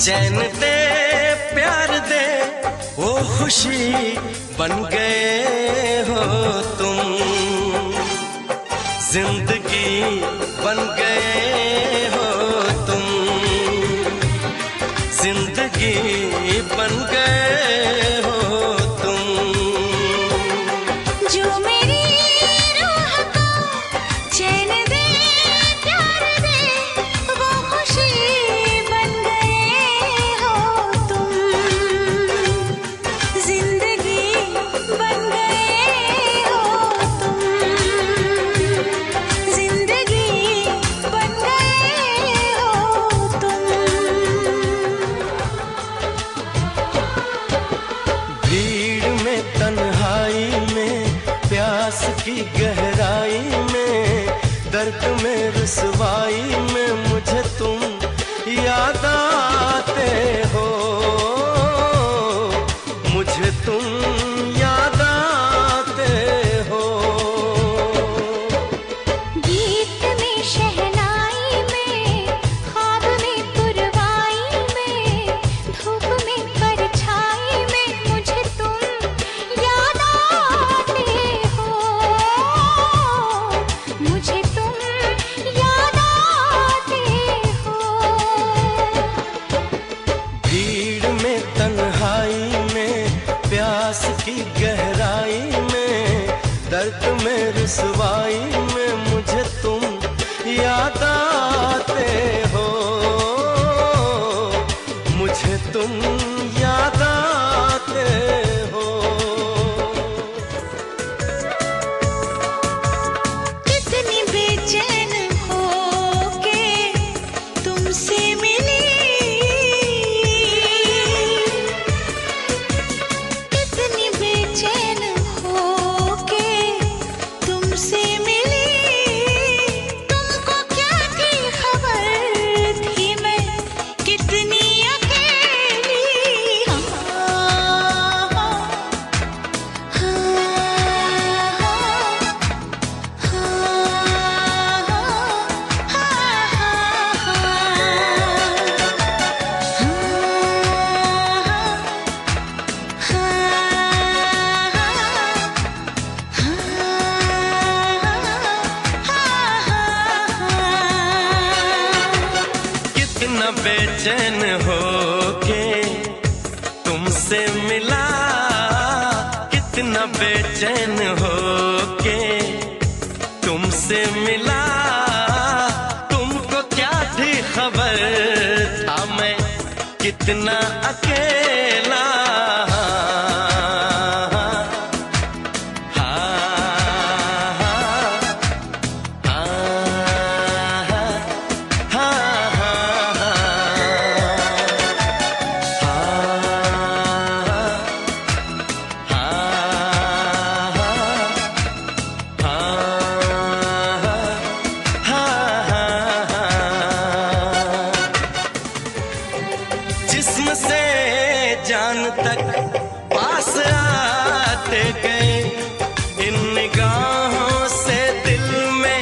चैन दे प्यार दे वो खुशी बन गए हो तुम, जिंदगी बन गए हो तुम, जिंदगी बन गए हो तुम। जो मेरी रूह को चैन दे प्यार दे वो खुशी बन गए हो तुम, जिंदगी बन गए हो तुम, जिंदगी बन गए हो तुम। भीड़ में तन्हाई में प्यास की गहराई में दर्द में रुसवाई में मुझे तुम याद आते हो, मुझे तुम याद आते हो। गीत में शहनाई में ख्वाब में पुरवाई में धूप में परछाई में मुझे तुम याद आते हो, मुझे तुम याद आते हो। भीड़ में तन्हाई में प्यास की गहराई में दर्द में रुसवाई में मुझे तुम याद आते हो, मुझे तुम याद आते हो। कितनी बेचैन हो के तुमसे मिली, कितनी बेचैन हो के तुमसे मिली। तुमको क्या थी खबर थी मैं कितनी अकेली। हाँ, हाँ, कितना बेचैन हो के तुमसे मिला, कितना बेचैन हो के तुमसे मिला। तुमको क्या थी खबर था मैं कितना अकेला। जिस्म से जान तक पास आते गए, इन निगाहों से दिल में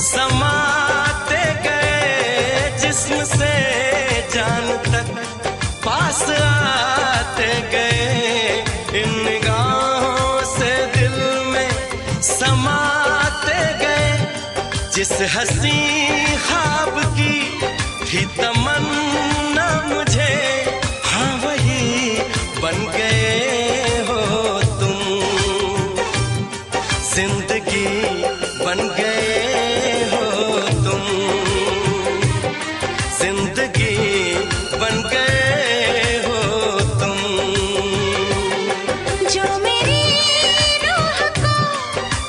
समाते गए। जिस्म से जान तक पास आते गए, इन निगाहों से दिल में समाते गए। जिस हंसी ख्वाब की थी तमन्ना मुझे, हाँ वही बन गए हो तुम, जिंदगी बन गए हो तुम, जिंदगी बन गए हो तुम। जो मेरी रूह को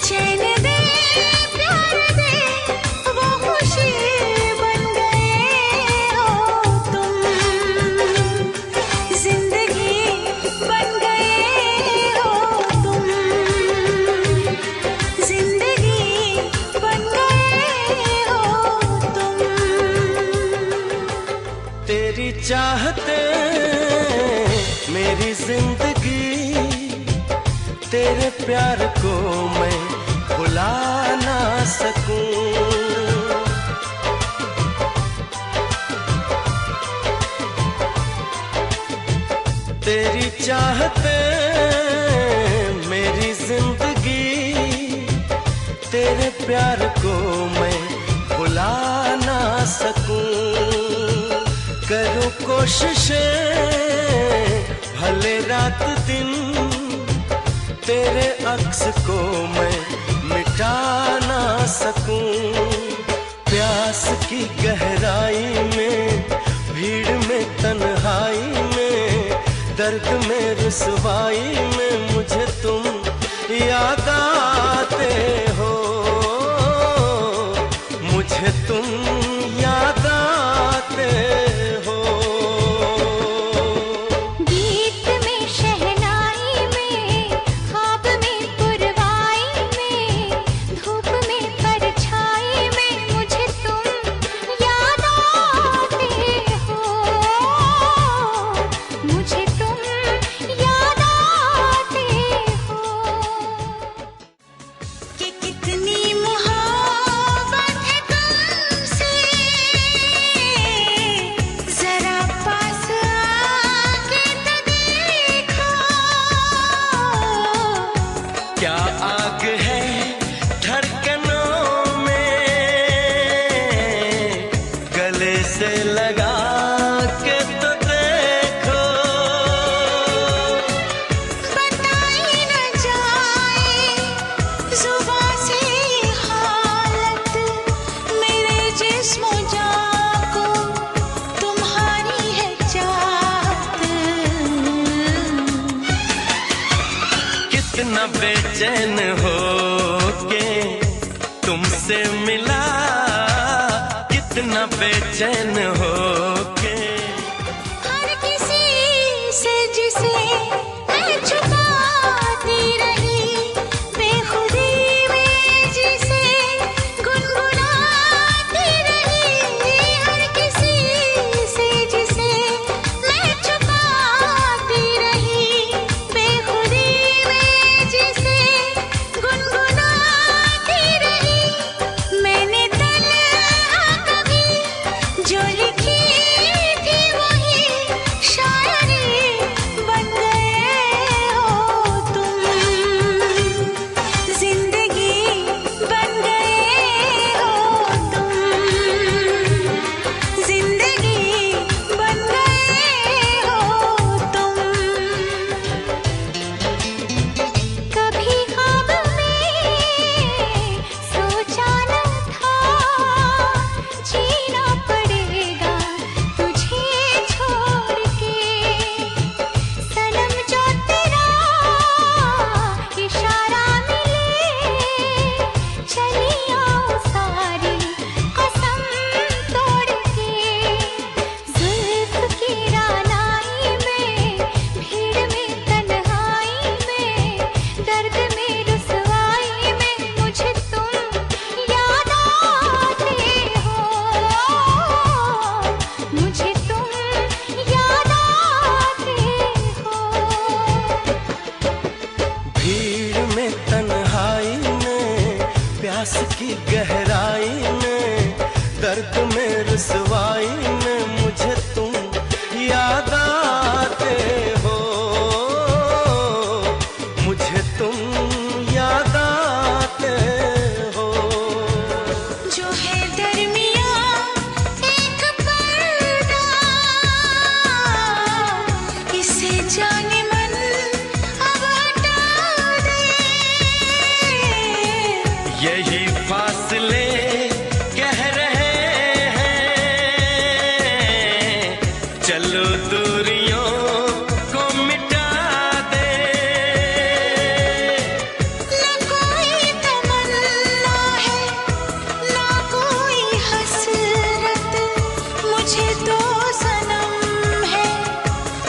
चैन दे प्यार दे वो खुशी बन गए हो तुम, जिंदगी बन गए हो तुम, जिंदगी बन गए हो तुम। तेरी चाहते मेरी जिंदगी, तेरे प्यार को मैं भुला ना सकूं। तेरी चाहते मेरी जिंदगी, तेरे प्यार को मैं भुला ना सकूं। करूं कोशिशें भले रात दिन, तेरे अक्स को मैं मिटा ना सकूं। प्यास की गहराई में, भीड़ में, तन्हाई में, दर्द में, रुसवाई में मुझे तुम याद आते हो, मुझे तुम याद आते हो। गीत में, शहनाई में, ख्वाब में, पुरवाई में, धूप में, परछाई में मुझे तुम याद आते हो, मुझे तुम याद आते हो। कि कितनी मोहब्बत है तुमसे, जरा पास आके तो देखो। क्या आग है धड़कनों में, गले से लगा के तो देखो। बताई न जाए जुबां से हालत, मेरे जिस्म जान को तुम्हारी है चाहत। कितना बेचैन हो के तुमसे मिला, कितना बेचैन हो के। हर किसी से जिसे मैं छुपाती रही, बेखुदी में जिसे गुनगुनाती रही। हर किसी से जिसे मैं छुपाती रही, बेखुदी में जिसे गुनगुनाती रही। मैंने तन्हा कभी जो लिखी थी वही शायरी बन गए हो तुम, जिंदगी बन गए हो तुम, जिंदगी बन गए हो तुम। कभी ख्वाब में सोचा न था, जीना पड़ेगा तुझे छोड़ के। सनम जो तेरा इशारा मिले, चली आऊं सारी कसम तोड़ के। जुल्फ की रानाई में, भीड़ में, तन्हाई में, दर्द में, रुसवाई में मुझे तुम याद आते हो, मुझे तुम याद आते हो। भीड़ में, तन्हाई में, प्यास की गहराई में, दर्द में, रुसवाई में मुझे तुम याद आते हो, मुझे तुम याद आते हो। जो है दरमियाँ एक पर्दा, इसे जाने मन अब हटा दे। यही फासले कह रहे हैं, चलो दूरियों को मिटा दे। न कोई तमन्ना है, न कोई हसरत, मुझे तो सनम है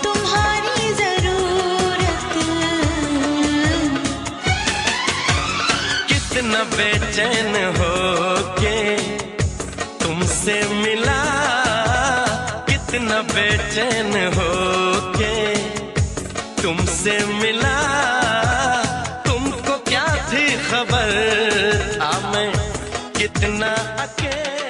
तुम्हारी जरूरत। कितना बेचैन हो के तुमसे मिला, कितना बेचैन हो के तुमसे मिला। तुमको क्या थी खबर, मैं कितना अकेला